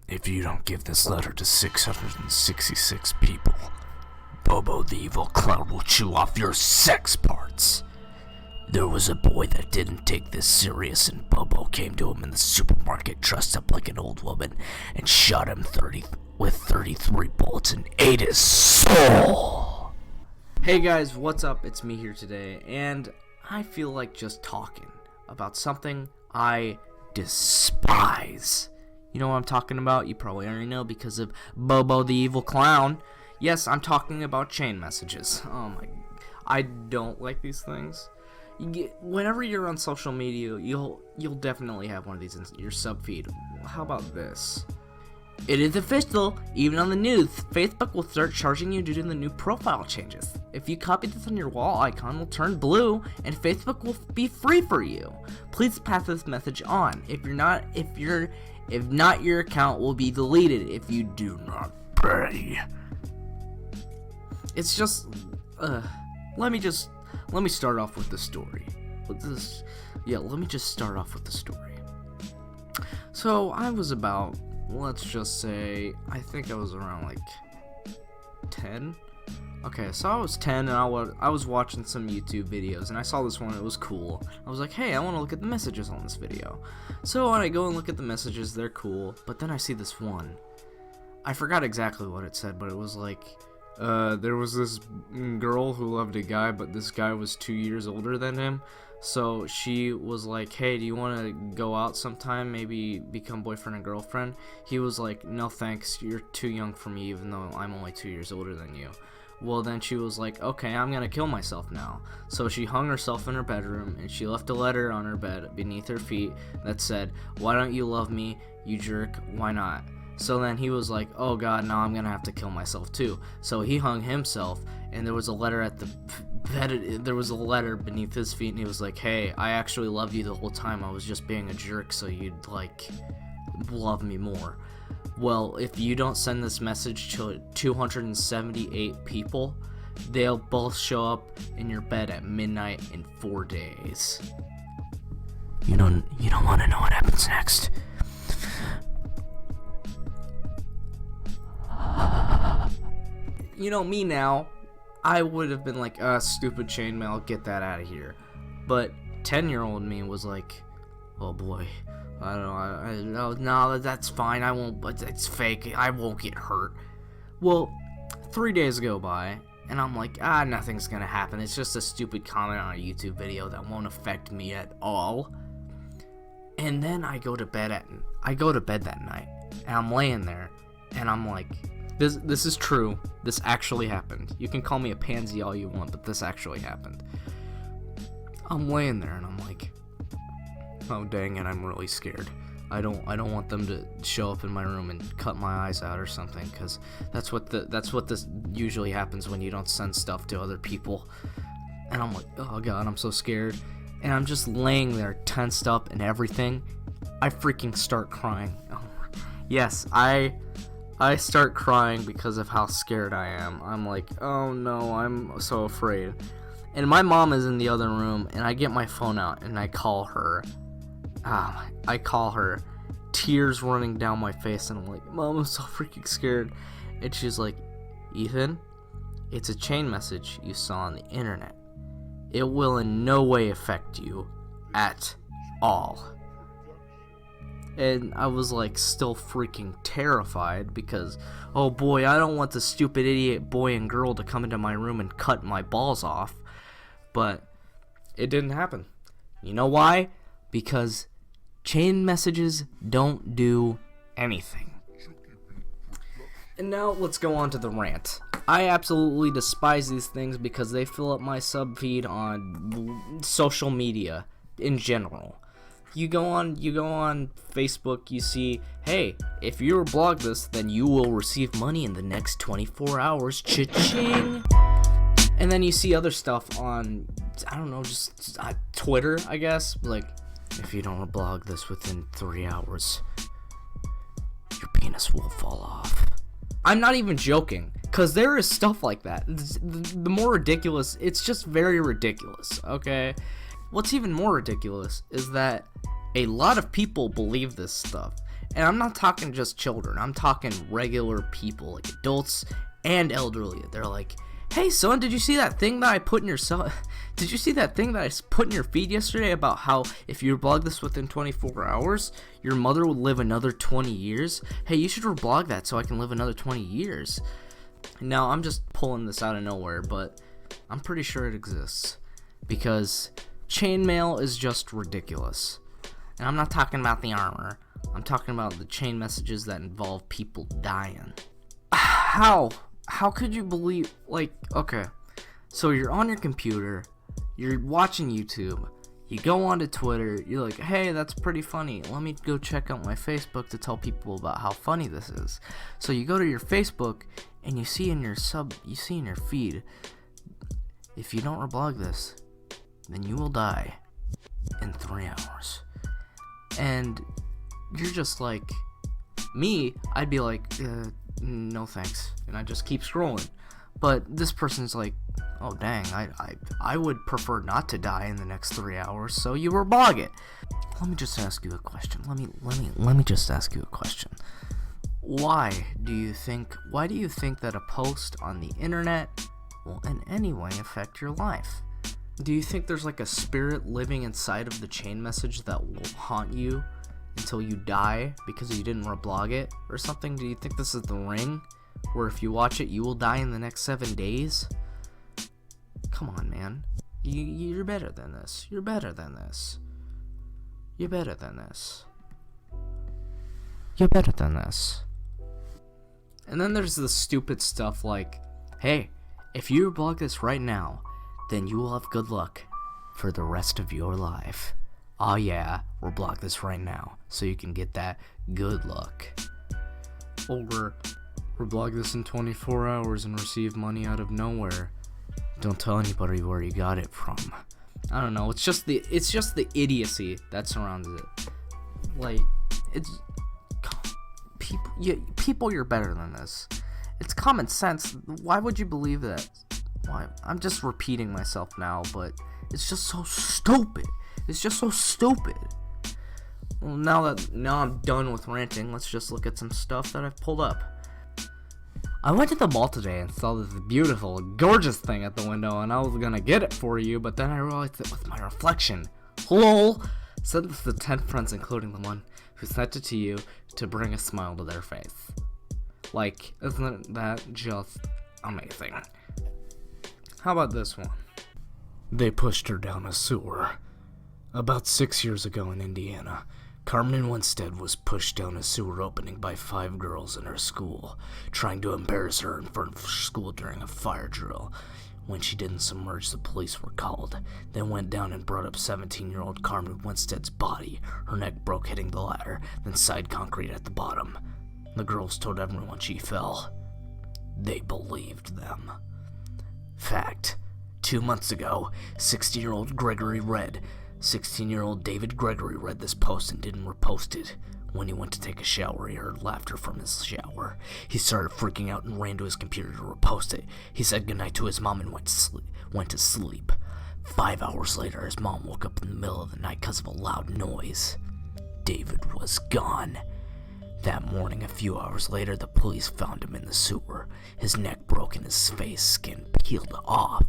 If you don't give this letter to 666 people, Bobo the evil clown will chew off your sex parts. There was a boy that didn't take this serious, and Bobo came to him in the supermarket dressed up like an old woman and shot him 33 bullets and ate his soul. Hey guys, what's up? It's me here today, and I feel like just talking about something I despise. You know what I'm talking about? You probably already know because of Bobo the evil clown. Yes, I'm talking about chain messages. Oh my, I don't like these things. Whenever you're on social media, you'll definitely have one of these in your sub feed. How about this? It is official, even on the news, Facebook will start charging you due to the new profile changes. If you copy this on your wall, icon will turn blue, and Facebook will be free for you. Please pass this message on. If not, your account will be deleted if you do not pay. It's just, let me start off with the story. Let me just start off with the story. So I was about, let's just say, I think I was around like 10. Okay, so I was 10 and I was watching some YouTube videos and I saw this one. It was cool. I was like, hey, I want to look at the messages on this video. So when I go and look at the messages, they're cool. But then I see this one. I forgot exactly what it said, but it was like, there was this girl who loved a guy, but this guy was 2 years older than him. So she was like, hey, do you want to go out sometime, maybe become boyfriend and girlfriend? He was like, no thanks, you're too young for me, even though I'm only 2 years older than you. Well, then she was like, okay, I'm gonna kill myself now. So she hung herself in her bedroom, and she left a letter on her bed beneath her feet that said, why don't you love me, you jerk, why not? So then he was like, oh god, now I'm gonna have to kill myself too. So he hung himself, and there was a letter at the bed, there was a letter beneath his feet, and he was like, hey, I actually loved you the whole time, I was just being a jerk so you'd, like, love me more. Well, if you don't send this message to 278 people, they'll both show up in your bed at midnight in 4 days. You don't want to know what happens next. You know me now, I would have been like, stupid chainmail, get that out of here. But 10-year-old me was like, oh boy, I don't know, no, that's fine, I won't, but it's fake, I won't get hurt. Well, 3 days go by, and I'm like, nothing's gonna happen, it's just a stupid comment on a YouTube video that won't affect me at all. And then I go to bed that night, and I'm laying there, and I'm like, this is true, this actually happened. You can call me a pansy all you want, but this actually happened. I'm laying there, and I'm like, oh dang it, I'm really scared. I don't want them to show up in my room and cut my eyes out or something, because that's what this usually happens when you don't send stuff to other people. And I'm like, oh god, I'm so scared. And I'm just laying there tensed up and everything. I freaking start crying. Oh, yes, I start crying because of how scared I am. I'm like, oh no, I'm so afraid. And my mom is in the other room, and I get my phone out and I call her. Tears running down my face, and I'm like, Mom, I'm so freaking scared. And she's like, Ethan, it's a chain message you saw on the internet. It will in no way affect you at all. And I was like, still freaking terrified because, oh boy, I don't want the stupid idiot boy and girl to come into my room and cut my balls off. But it didn't happen. You know why? Because chain messages don't do anything. And now let's go on to the rant. I absolutely despise these things because they fill up my sub feed on social media in general. You go on Facebook, you see, hey, if you blog this, then you will receive money in the next 24 hours. Cha-ching! And then you see other stuff on, I don't know, just Twitter, I guess. Like, if you don't blog this within 3 hours, your penis will fall off. I'm not even joking, because there is stuff like that. The more ridiculous, it's just very ridiculous, okay? What's even more ridiculous is that a lot of people believe this stuff. And I'm not talking just children. I'm talking regular people, like adults and elderly. They're like, "Hey son, did you see that thing that I put in your Did you see that thing that I put in your feed yesterday about how if you reblog this within 24 hours, your mother would live another 20 years? Hey, you should reblog that so I can live another 20 years." Now, I'm just pulling this out of nowhere, but I'm pretty sure it exists because chainmail is just ridiculous. And I'm not talking about the armor. I'm talking about the chain messages that involve people dying. How could you believe, like, okay, so you're on your computer, you're watching YouTube, you go onto Twitter, you're like, "Hey, that's pretty funny. Let me go check out my Facebook to tell people about how funny this is." So you go to your Facebook and you see in your feed, "If you don't reblog this, then you will die in 3 hours." And you're just like, me, I'd be like, "No thanks," and I just keep scrolling. But this person's like, "Oh dang, I would prefer not to die in the next 3 hours, so you reblog it." Let me just ask you a question. Let me just ask you a question. Why do you think that a post on the internet will in any way affect your life? Do you think there's like a spirit living inside of the chain message that will haunt you until you die because you didn't reblog it or something? Do you think this is The Ring, where if you watch it, you will die in the next 7 days? Come on, man. You're better than this. You're better than this. You're better than this. You're better than this. And then there's the stupid stuff like, "Hey, if you reblog this right now, then you will have good luck for the rest of your life. Oh yeah, reblog this right now so you can get that good luck." Or, "Reblog this in 24 hours and receive money out of nowhere. Don't tell anybody where you got it from." I don't know, it's just the idiocy that surrounds it. Like, it's people, you're better than this. It's common sense. Why would you believe that? Why? I'm just repeating myself now, but it's just so stupid. It's just so stupid. Well, now I'm done with ranting, let's just look at some stuff that I've pulled up. I went to the mall today and saw this beautiful, gorgeous thing at the window, and I was gonna get it for you, but then I realized it was my reflection. LOL! Send this to 10 friends, including the one who sent it to you, to bring a smile to their face. Like, isn't that just amazing? How about this one? They pushed her down a sewer. About 6 years ago in Indiana, Carmen Winstead was pushed down a sewer opening by 5 girls in her school, trying to embarrass her in front of school during a fire drill. When she didn't submerge, the police were called. They went down and brought up 17-year-old Carmen Winstead's body. Her neck broke hitting the ladder, then side concrete at the bottom. The girls told everyone she fell. They believed them. Fact: 2 months ago, 16-year-old David Gregory read this post and didn't repost it. When he went to take a shower, he heard laughter from his shower. He started freaking out and ran to his computer to repost it. He said goodnight to his mom and went to sleep. 5 hours later, his mom woke up in the middle of the night because of a loud noise. David was gone. That morning, a few hours later, the police found him in the sewer. His neck broke and his face skin peeled off.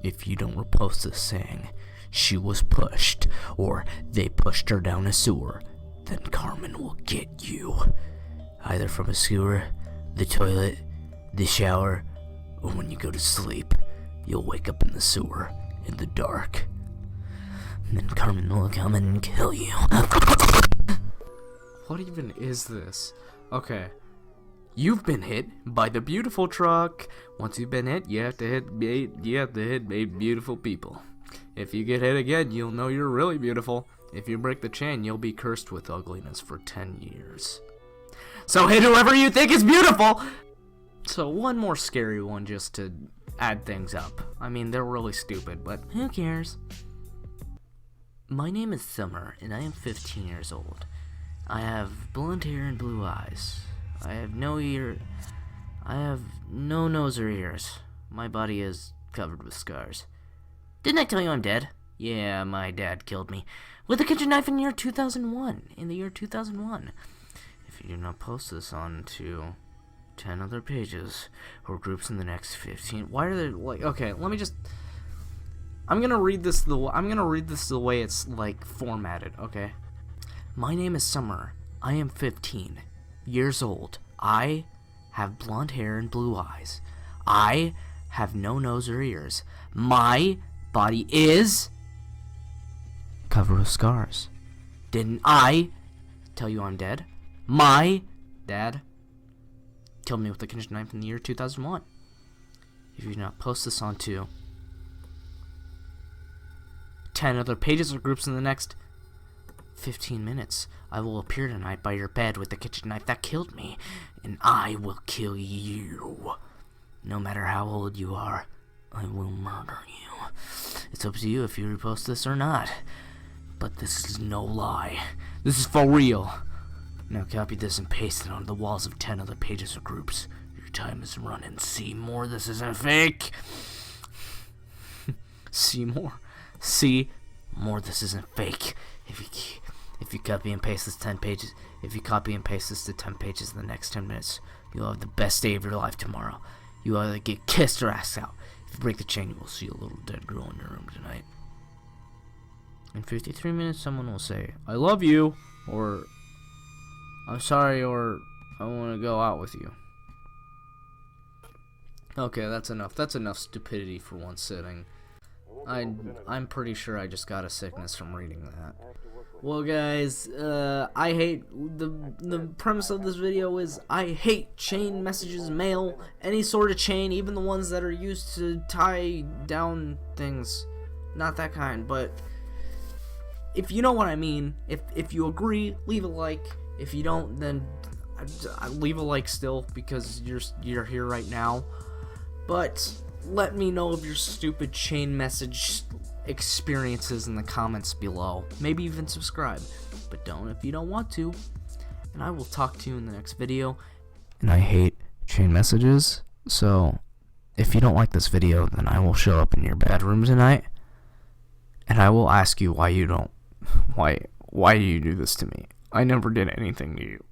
If you don't repost this saying, "She was pushed," or "They pushed her down a sewer," then Carmen will get you. Either from a sewer, the toilet, the shower, or when you go to sleep. You'll wake up in the sewer, in the dark. And then Carmen will come and kill you. What even is this? Okay. You've been hit by the beautiful truck. Once you've been hit, you have to hit beautiful people. If you get hit again, you'll know you're really beautiful. If you break the chain, you'll be cursed with ugliness for 10 years. So hit whoever you think is beautiful! So one more scary one just to add things up. I mean, they're really stupid, but who cares? My name is Summer, and I am 15 years old. I have blonde hair and blue eyes. I have no nose or ears. My body is covered with scars. Didn't I tell you I'm dead? Yeah, my dad killed me with a kitchen knife in the year 2001. In the year 2001. If you do not post this onto 10 other pages or groups in the next 15, why are they like? Okay, let me just. I'm gonna read this the way it's like formatted. Okay. My name is Summer. I am 15 years old. I have blonde hair and blue eyes. I have no nose or ears. My body is covered with scars. Didn't I tell you I'm dead? My dad killed me with a kitchen knife in the year 2001. If you do not post this onto 10 other pages or groups in the next 15 minutes, I will appear tonight by your bed with the kitchen knife that killed me, and I will kill you. No matter how old you are, I will murder you. It's up to you if you repost this or not. But this is no lie. This is for real. Now copy this and paste it onto the walls of 10 other pages or groups. Your time is running. See more. This isn't fake. See more. See more. This isn't fake. If you copy and paste this 10 pages, if you copy and paste this to 10 pages in the next 10 minutes, you'll have the best day of your life tomorrow. You either get kissed or asked out. If you break the chain, you will see a little dead girl in your room tonight. In 53 minutes, someone will say, I love you, or I'm sorry, or I want to go out with you. Okay, that's enough. That's enough stupidity for one sitting. I'm pretty sure I just got a sickness from reading that. Well, guys, I hate the premise of this video is I hate chain messages, mail, any sort of chain, even the ones that are used to tie down things. Not that kind, but if you know what I mean, if you agree, leave a like. If you don't, then leave a like still, because you're here right now. But let me know of your stupid chain message experiences in the comments below. Maybe even subscribe, but don't if you don't want to. And I will talk to you in the next video. And I hate chain messages, so if you don't like this video, then I will show up in your bedroom tonight, and I will ask you why do you do this to me? I never did anything to you.